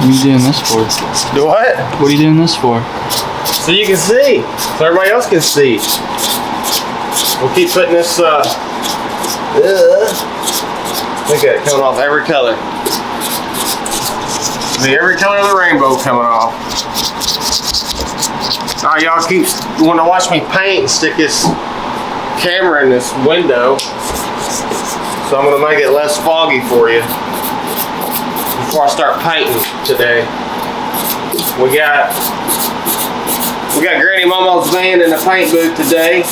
What are you doing this for? Do what? What are you doing this for? So you can see. So everybody else can see. We'll keep putting this, look at it coming off every color. See every color of the rainbow coming off. All right, y'all keep wanting to watch me paint, stick this camera in this window. So I'm gonna make it less foggy for you before I start painting today. We got Granny Momo's van in the paint booth today.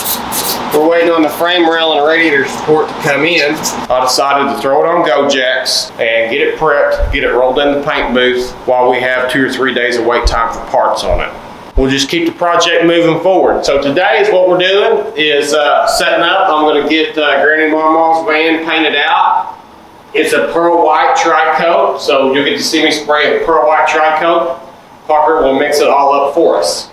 We're waiting on the frame rail and radiator support to come in. I decided to throw it on Go Jacks and get it prepped, get it rolled in the paint booth while we have 2 or 3 days of wait time for parts on it. We'll just keep the project moving forward. So today is what we're doing is setting up. I'm gonna get Granny Momo's van painted out. It's a pearl white tri-coat, so you'll get to see me spray a pearl white tri-coat. Parker will mix it all up for us.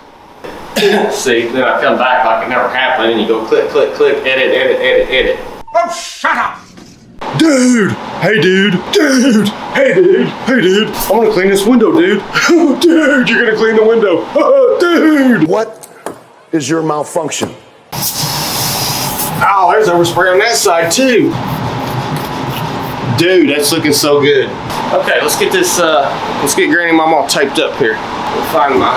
See, then I come back like it never happened, and you go click, click, click, edit, edit, edit, edit. Oh, shut up! Dude! Hey, dude! Dude! Hey, dude! Hey, dude! I'm gonna clean this window, dude! Dude, you're gonna clean the window! Dude! What is your malfunction? Oh, there's overspray on that side, too. Dude, that's looking so good. Okay, let's get this, let's get Granny Mom all taped up here. We'll find my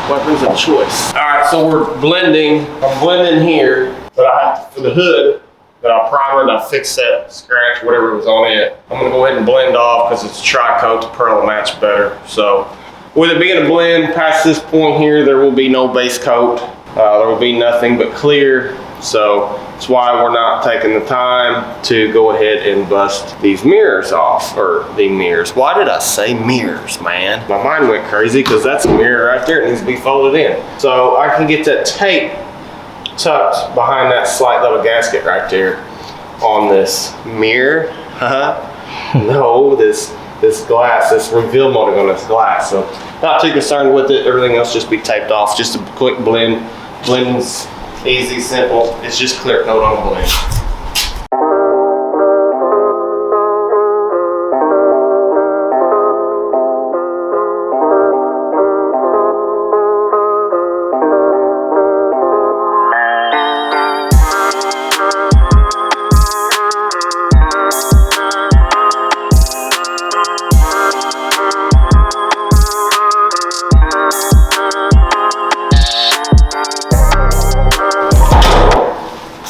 weapons of choice. All right, so we're blending. I'm blending here, but for the hood that I primered, I fixed that scratch, whatever was on it. I'm gonna go ahead and blend off because it's a tri-coat. The pearl will match better. So, with it being a blend, past this point here, there will be no base coat. There will be nothing but clear. So that's why we're not taking the time to go ahead and bust these mirrors off, or the mirrors. Why did I say mirrors, man? My mind went crazy because that's a mirror right there. It needs to be folded in. So I can get that tape tucked behind that slight little gasket right there on this mirror. No, this glass, this reveal molding on this glass. So not too concerned with it. Everything else just be taped off. Just a quick blend. Blends easy, simple. It's just clear coat on the blend.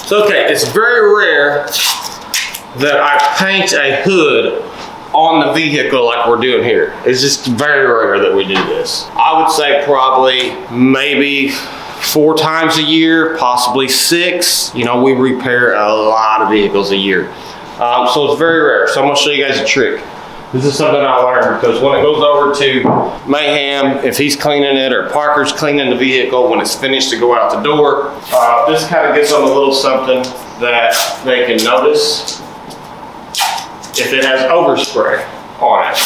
So, okay, it's very rare that I paint a hood on the vehicle like we're doing here. It's just very rare that we do this. I would say probably maybe 4 times a year, possibly 6. You know, we repair a lot of vehicles a year. So it's very rare. So I'm gonna show you guys a trick. This is something I learned because when it goes over to Mayhem, if he's cleaning it or Parker's cleaning the vehicle, when it's finished to go out the door, this kind of gives them a little something that they can notice if it has overspray on it.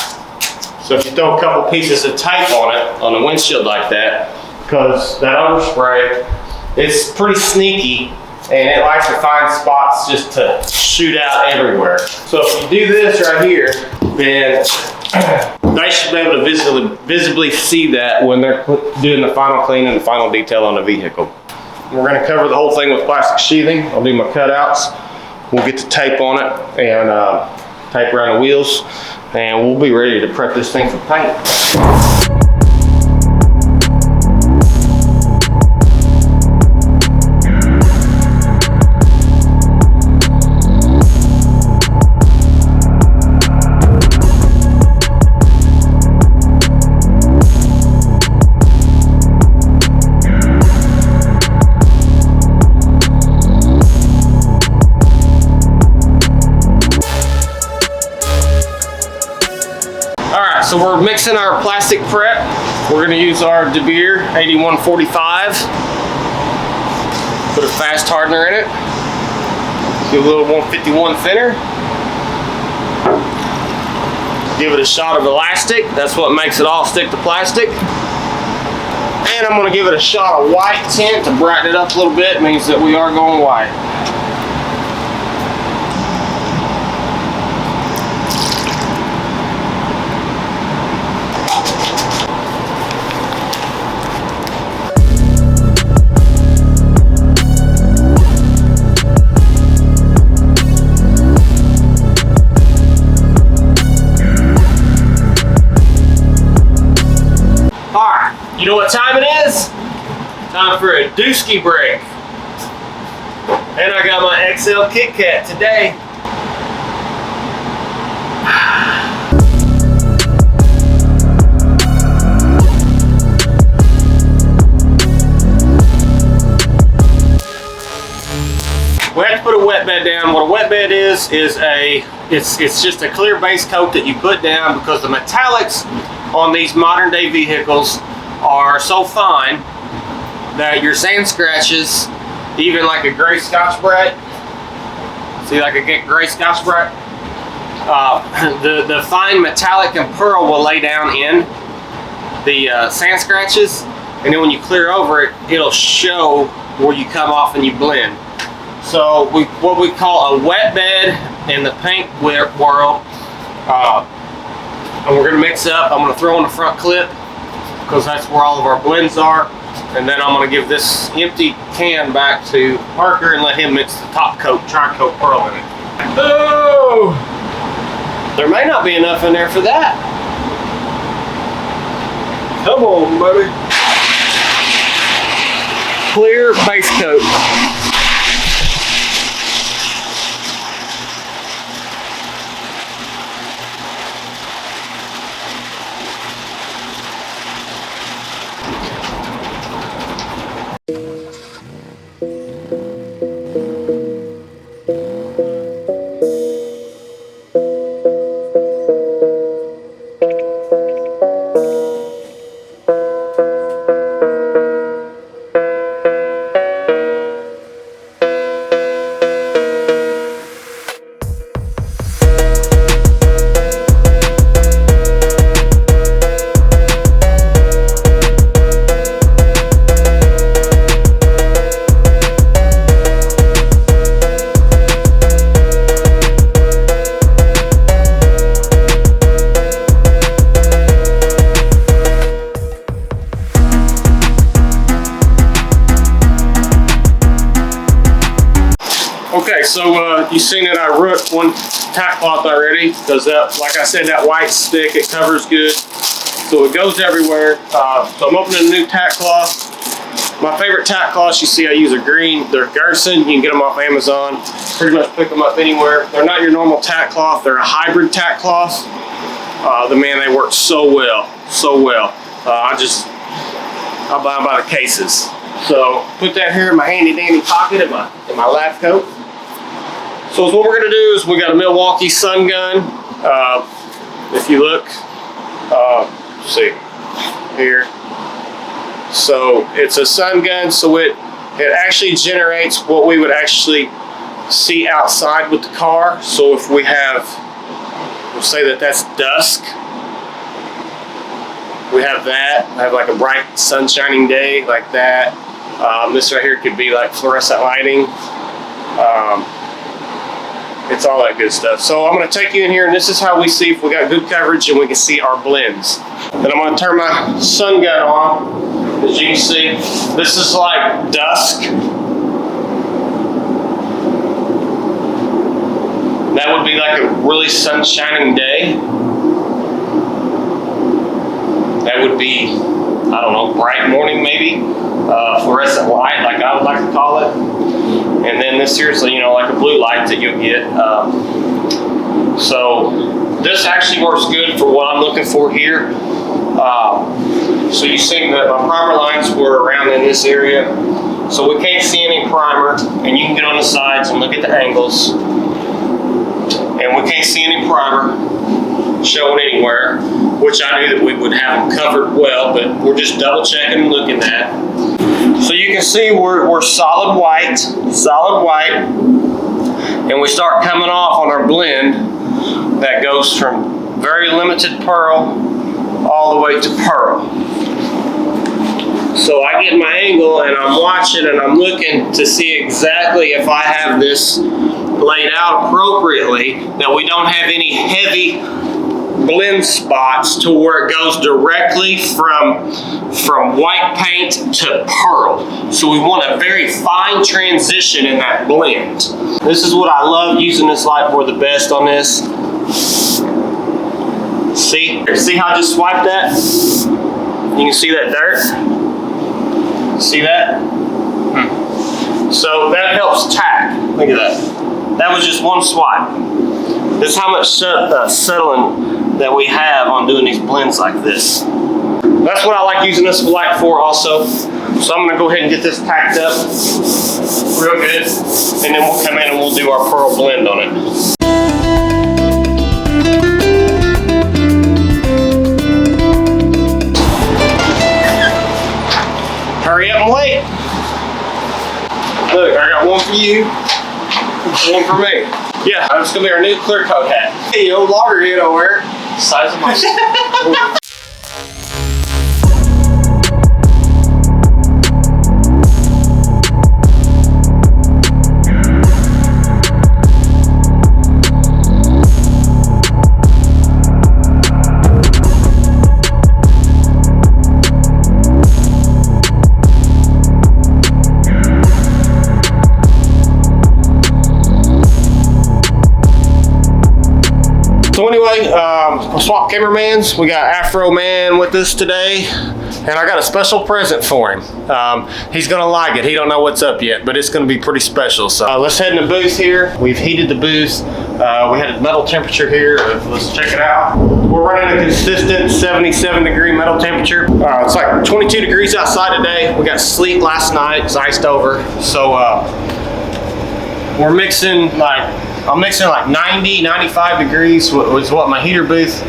So if you throw a couple pieces of tape on it, on the windshield like that, because that overspray, it's pretty sneaky and it likes to find spots just to shoot out everywhere. So if you do this right here, then they should be able to visibly see that when they're doing the final clean and the final detail on the vehicle. We're gonna cover the whole thing with plastic sheathing. I'll do my cutouts. We'll get the tape on it and tape around the wheels, and we'll be ready to prep this thing for paint. So we're mixing our plastic prep. We're gonna use our De Beer 8145. Put a fast hardener in it. Do a little 151 thinner. Give it a shot of elastic. That's what makes it all stick to plastic. And I'm gonna give it a shot of white tint to brighten it up a little bit. It means that we are going white. Time for a dooski break. And I got my XL Kit Kat today. We have to put a wet bed down. What a wet bed is it's just a clear base coat that you put down because the metallics on these modern day vehicles are so fine that your sand scratches, even like a gray Scotch-Brite, see like a gray Scotch-Brite, the fine metallic and pearl will lay down in the sand scratches, and then when you clear over it, it'll show where you come off and you blend. So what we call a wet bed in the paint world, and we're gonna mix up. I'm gonna throw in the front clip because that's where all of our blends are, and then I'm gonna give this empty can back to Parker and let him mix the top coat, tri-coat pearl in it. Oh, there may not be enough in there for that. Come on, buddy. Clear base coat. Okay, so you've seen that I root one tack cloth already because that, like I said, that white stick, it covers good, so it goes everywhere. So I'm opening a new tack cloth. My favorite tack cloths, you see I use a green, they're Gerson, you can get them off Amazon, pretty much pick them up anywhere. They're not your normal tack cloth, they're a hybrid tack cloth. Man, they work so well, so well. I'll buy them by the cases. So put that here in my handy dandy pocket in my lab coat. So what we're gonna do is we got a Milwaukee sun gun. If you look, see here. So it's a sun gun, so it actually generates what we would actually see outside with the car. So if we have, we'll say that that's dusk. We have that. I have like a bright sun shining day like that. This right here could be like fluorescent lighting. It's all that good stuff. So I'm going to take you in here, and this is how we see if we got good coverage and we can see our blends. Then I'm going to turn my sun gun on. As you can see, this is like dusk. That would be like a really sun shining day. That would be, I don't know, bright morning maybe. Fluorescent light, like I would like to call it. And then this here is, you know, like a blue light that you'll get. So this actually works good for what I'm looking for here. So you see that my primer lines were around in this area. So we can't see any primer, and you can get on the sides and look at the angles. And we can't see any primer showing anywhere, which I knew that we would have them covered well, but we're just double checking and looking at. So you can see we're solid white, and we start coming off on our blend that goes from very limited pearl all the way to pearl. So I get my angle and I'm watching and I'm looking to see exactly if I have this laid out appropriately, that we don't have any heavy blend spots to where it goes directly from white paint to pearl. So we want a very fine transition in that blend. This is what I love using this light for the best on this. See how I just swiped that? You can see that dirt? See that? So that helps tack. Look at that. That was just one swipe. This is how much settling that we have on doing these blends like this. That's what I like using this black for also. So I'm gonna go ahead and get this tacked up real good, and then we'll come in and we'll do our pearl blend on it. Hurry up and wait. Look, I got one for you, one for me. Yeah, it's gonna be our new clear coat hat. Hey, old loggerhead over here. Size of my So anyway, swap cameramans. We got Afro Man with us today, and I got a special present for him. He's gonna like it. He don't know what's up yet, but it's gonna be pretty special. So let's head in the booth here. We've heated the booth. We had a metal temperature here. Let's check it out. We're running a consistent 77 degree metal temperature. It's like 22 degrees outside today. We got sleet last night. It's iced over. So we're mixing I'm mixing like 90, 95 degrees is what my heater booth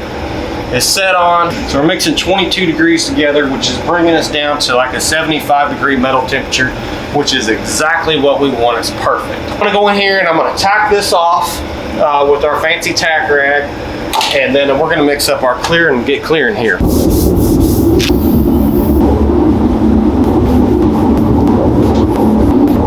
is set on. So we're mixing 22 degrees together, which is bringing us down to like a 75 degree metal temperature, which is exactly what we want. It's perfect. I'm gonna go in here and I'm gonna tack this off with our fancy tack rag, and then we're gonna mix up our clear and get clear in here.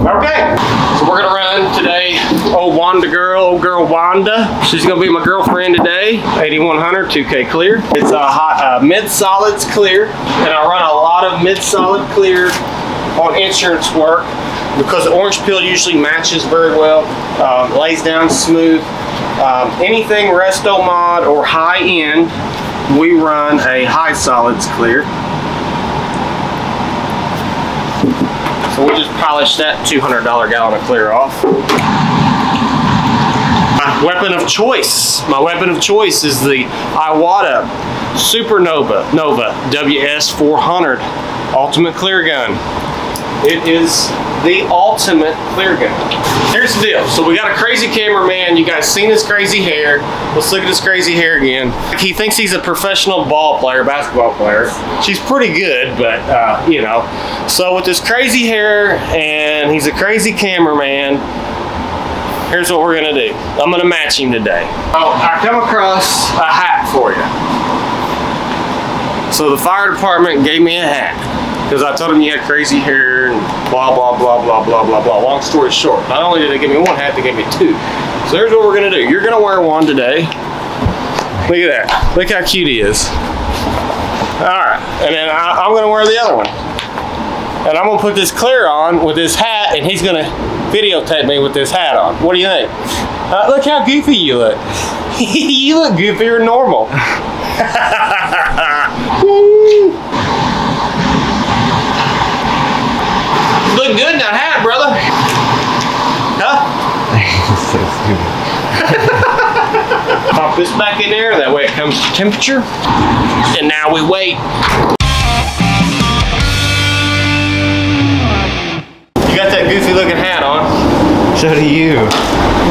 Okay, so we're gonna run today. Old girl Wanda. She's gonna be my girlfriend today. 8100 2K clear. It's a hot mid-solids clear, and I run a lot of mid-solid clear on insurance work because the orange peel usually matches very well, lays down smooth. Anything resto mod or high end, we run a high solids clear. So we'll just polish that $200 gallon of clear off. My weapon of choice. My weapon of choice is the Iwata Supernova WS400 Ultimate Clear Gun. It is the ultimate clear gun. Here's the deal. So we got a crazy cameraman. You guys seen his crazy hair. Let's look at his crazy hair again. He thinks he's a professional basketball player. She's pretty good, but you know. So with this crazy hair, and he's a crazy cameraman, here's what we're gonna do. I'm gonna match him today. Oh, I come across a hat for you. So the fire department gave me a hat because I told them you had crazy hair and blah, blah, blah, blah, blah, blah, blah. Long story short, not only did they give me one hat, they gave me two. So here's what we're gonna do. You're gonna wear one today. Look at that. Look how cute he is. All right, and then I'm gonna wear the other one. And I'm gonna put this clear on with this hat, and he's gonna videotape me with this hat on. What do you think? Look how goofy you look. You look goofier than normal. Look good in that hat, brother. Huh? So stupid. Pop this back in there, that way it comes to temperature. And now we wait. You got that goofy looking hat on. So do you.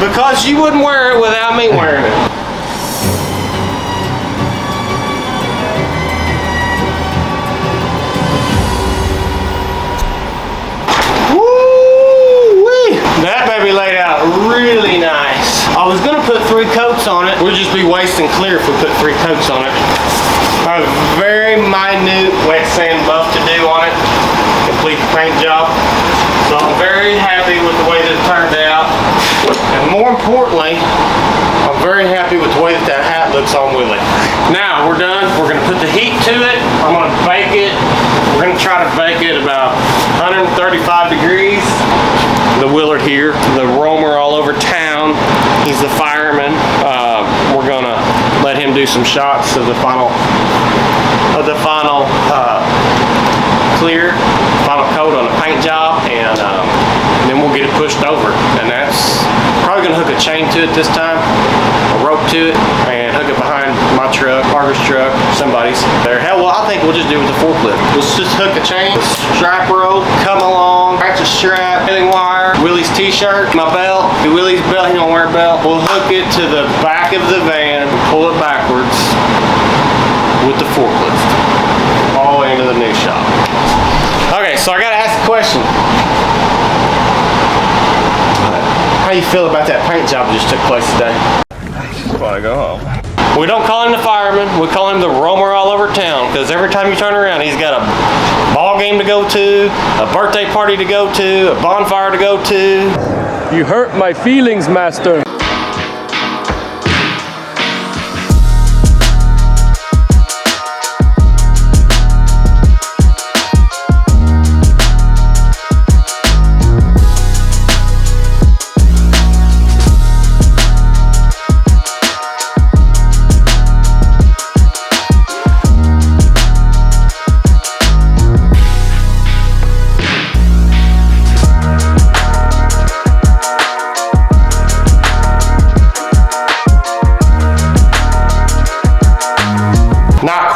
Because you wouldn't wear it without me wearing it. That baby laid out really nice. I was gonna put 3 coats on it. We'd just be wasting clear if we put 3 coats on it. I have a very minute wet sand buff to do on it. Complete the paint job. So I'm very happy with the way that it turned out. And more importantly, I'm very happy with the way that hat looks on Willie. Now we're done. We're gonna put the heat to it. I'm gonna bake it. We're gonna try to bake it about 135 degrees. The Willard here, the roamer all over town. He's the fireman. We're gonna let him do some shots of the final clear, final coat on pushed over. And that's probably gonna hook a chain to it this time, a rope to it, and hook it behind my truck, Parker's truck, somebody's there. Hell, well, I think we'll just do it with the forklift. Let's just hook a chain, strap rope, come along, attach a strap, baling wire, Willie's t-shirt, my belt, Willie's belt, he don't wear a belt. We'll hook it to the back of the van, pull it backwards with the forklift, all the way into the new shop. Okay, so I gotta ask a question. How you feel about that paint job that just took place today? Just want to go home. We don't call him the fireman, we call him the roamer all over town, because every time you turn around, he's got a ball game to go to, a birthday party to go to, a bonfire to go to. You hurt my feelings, master.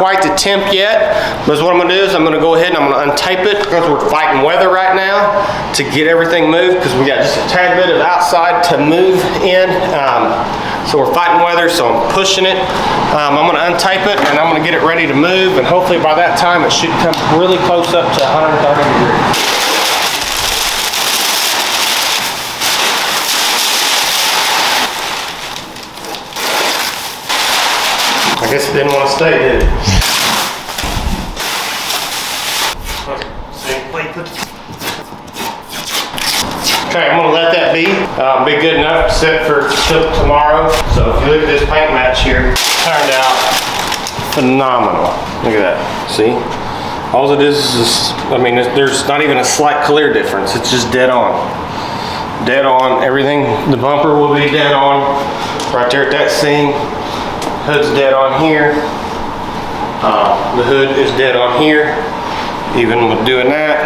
Quite the temp yet, but what I'm gonna do is I'm gonna go ahead and I'm gonna untape it because we're fighting weather right now to get everything moved because we got just a tad bit of outside to move in. So we're fighting weather, so I'm pushing it. I'm gonna untape it and I'm gonna get it ready to move, and hopefully by that time it should come really close up to 130 degrees. I guess it didn't want to stay, did it? Okay, I'm gonna let that be good enough to sit for till tomorrow. So if you look at this paint match here, turned out phenomenal. Look at that, see? All it is, I mean, there's not even a slight clear difference. It's just dead on. Dead on, everything. The bumper will be dead on right there at that seam. Hood's dead on here. The hood is dead on here. Even with doing that,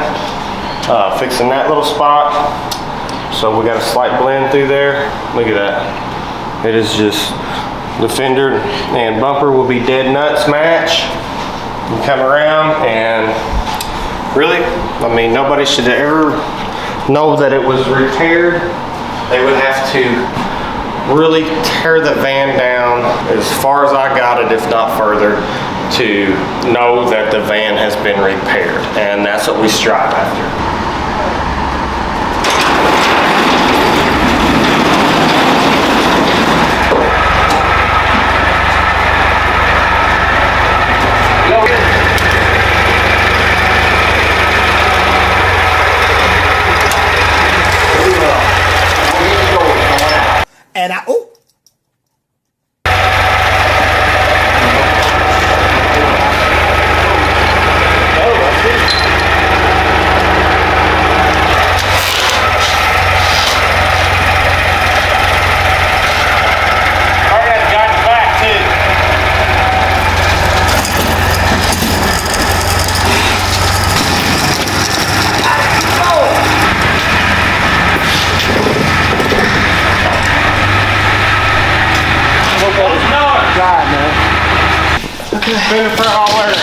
fixing that little spot. So we got a slight blend through there. Look at that. It is just, the fender and bumper will be dead nuts match. You come around and really, I mean, nobody should ever know that it was repaired. They would have to really tear the van down as far as I got it, if not further, to know that the van has been repaired. And that's what we strive after. And I, oh. Spin the front all the way around.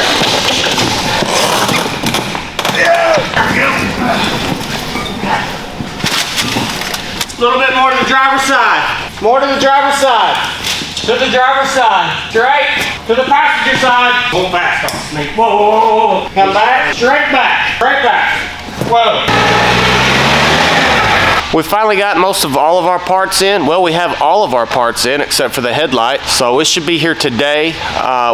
A little bit more to the driver's side. More to the driver's side. To the driver's side. Straight to the passenger side. Go fast on me. Whoa, whoa, whoa, whoa. Come back. Straight back. Straight back. Whoa. We finally got most of all of our parts in. Well, we have all of our parts in except for the headlight. So it should be here today.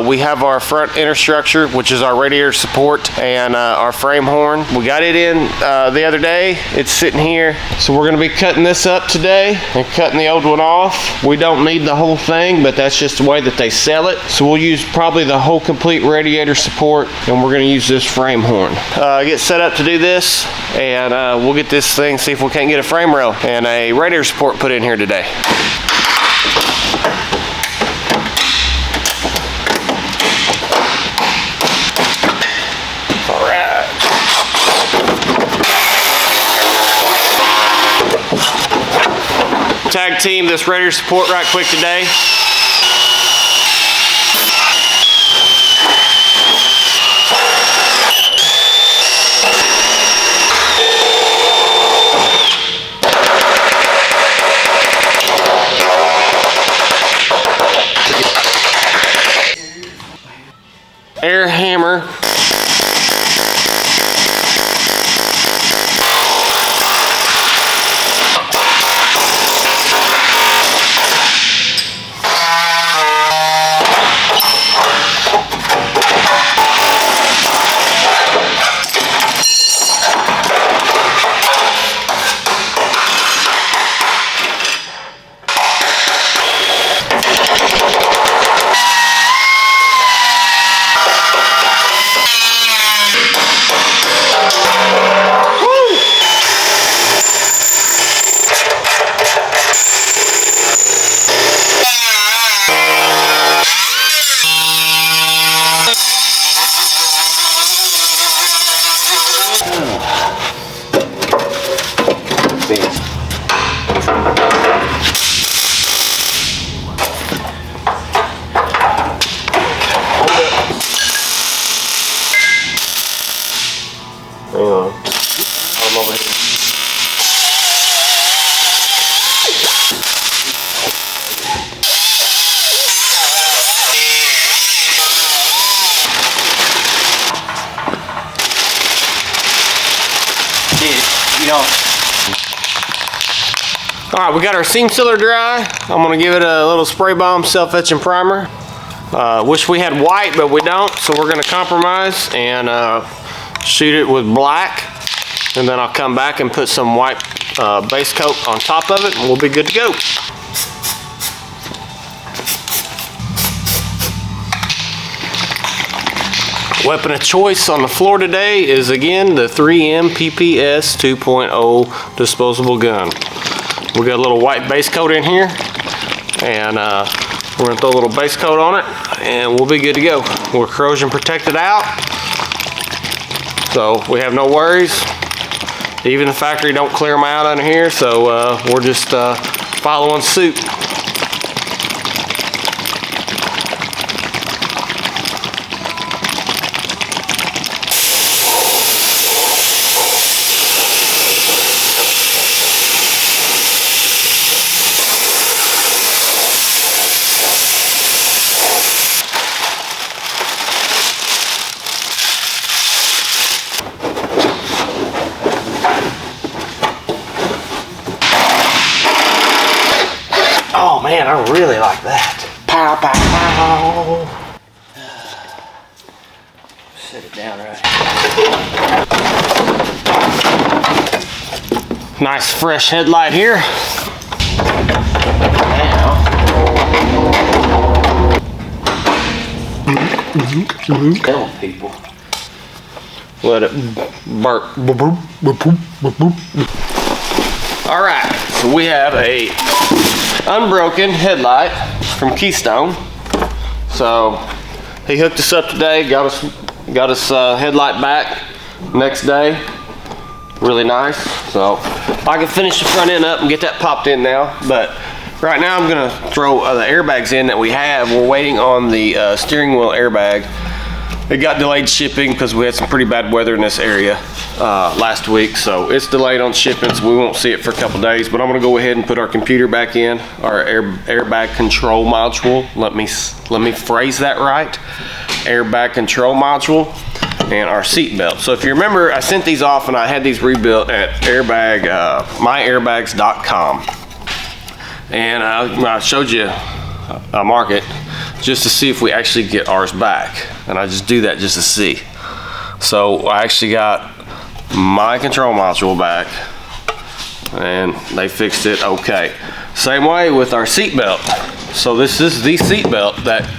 We have our front inner structure, which is our radiator support, and our frame horn. We got it in the other day. It's sitting here. So we're gonna be cutting this up today and cutting the old one off. We don't need the whole thing, but that's just the way that they sell it. So we'll use probably the whole complete radiator support, and we're gonna use this frame horn. Get set up to do this, and we'll get this thing, see if we can't get a frame rail and a radiator support put in here today. All right. tag team this radiator support right quick today. Air hammer. Alright, we got our seam sealer dry. I'm going to give it a little spray bomb self-etching primer. Wish we had white, but we don't, so we're going to compromise and shoot it with black. And then I'll come back and put some white base coat on top of it, and we'll be good to go. Weapon of choice on the floor today is again the 3M PPS 2.0 disposable gun. We got a little white base coat in here, and we're gonna throw a little base coat on it, and we'll be good to go. We're corrosion protected out, so we have no worries. Even the factory don't clear them out under here, so we're just following suit. Oh man, I really like that. Pow, pow, pow. Set it down right here. Nice fresh headlight here. Now, tell people. Let it burp. All right, so we have a unbroken headlight from Keystone. So he hooked us up today, got us headlight back next day. Really nice. So I can finish the front end up and get that popped in now. But right now I'm gonna throw the airbags in that we have. We're waiting on the steering wheel airbag. It got delayed shipping because we had some pretty bad weather in this area last week, so it's delayed on shipping, so we won't see it for a couple days. But I'm gonna go ahead and put our computer back in, our airbag control module. Let me phrase that right. Airbag control module and our seat belt. So if you remember, I sent these off and I had these rebuilt at myairbags.com, and I showed you a market just to see if we actually get ours back, and I just do that just to see. So I actually got my control module back, and they fixed it okay. Same way with our seat belt. So this is the seat belt that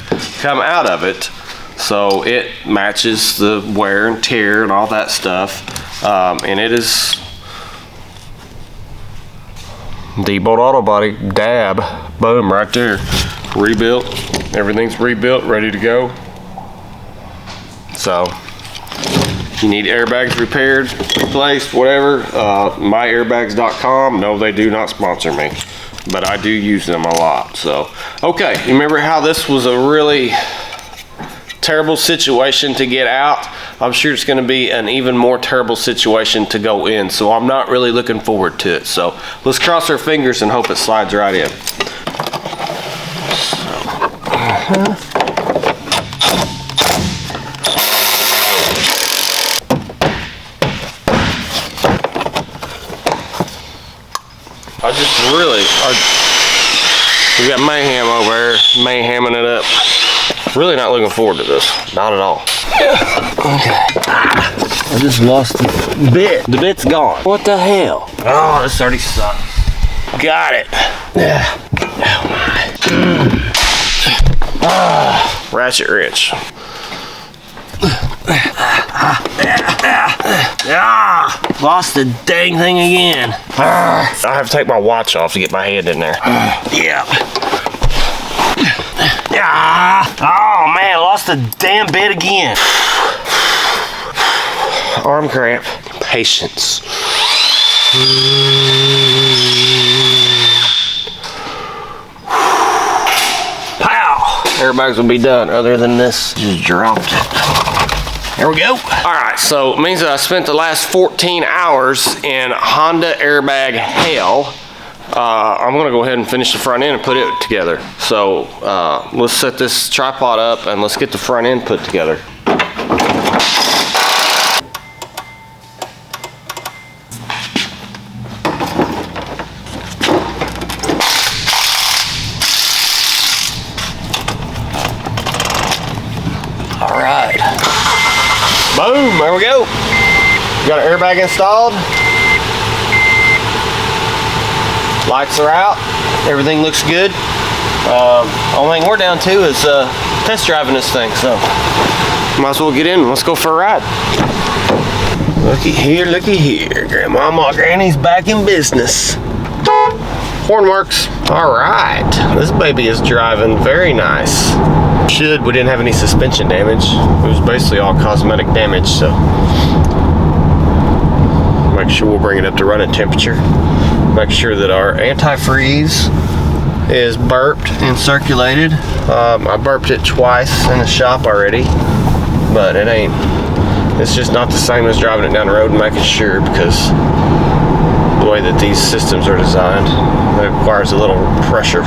come out of it, so it matches the wear and tear and all that stuff, and it is Diebold Auto Body dab, boom, right there, rebuilt. Everything's rebuilt, ready to go. So if you need airbags repaired, replaced, whatever, myairbags.com. No, they do not sponsor me. but I do use them a lot. So, okay, you remember how this was a really terrible situation to get out? I'm sure it's going to be an even more terrible situation to go in, so I'm not really looking forward to it. So let's cross our fingers and hope it slides right in. We got mayhem over there, mayhemming it up. Really not looking forward to this, not at all. Okay, I just lost the bit. The bit's gone. What the hell? Oh, this already sucks. Got it. Yeah. Oh my. Ratchet wrench. Lost the dang thing again. I have to take my watch off to get my hand in there. Yeah. Oh man, lost the damn bit again. Arm cramp. Patience. Pow! Airbags will be done other than this. Just dropped it. There we go. All right, so it means that I spent the last 14 hours in Honda airbag hell. I'm gonna go ahead and finish the front end and put it together. So let's set this tripod up and let's get the front end put together. All right. Boom, there we go. Got an airbag installed. Lights are out. Everything looks good. Only thing we're down to is test driving this thing, so might as well get in and let's go for a ride. Looky here. Grandmama, Granny's back in business. Horn works. All right, this baby is driving very nice. We didn't have any suspension damage. It was basically all cosmetic damage, so make sure we'll bring it up to running temperature. Make sure that our antifreeze is burped and circulated. I burped it twice in the shop already, but it's just not the same as driving it down the road and making sure, because the way that these systems are designed, it requires a little pressure.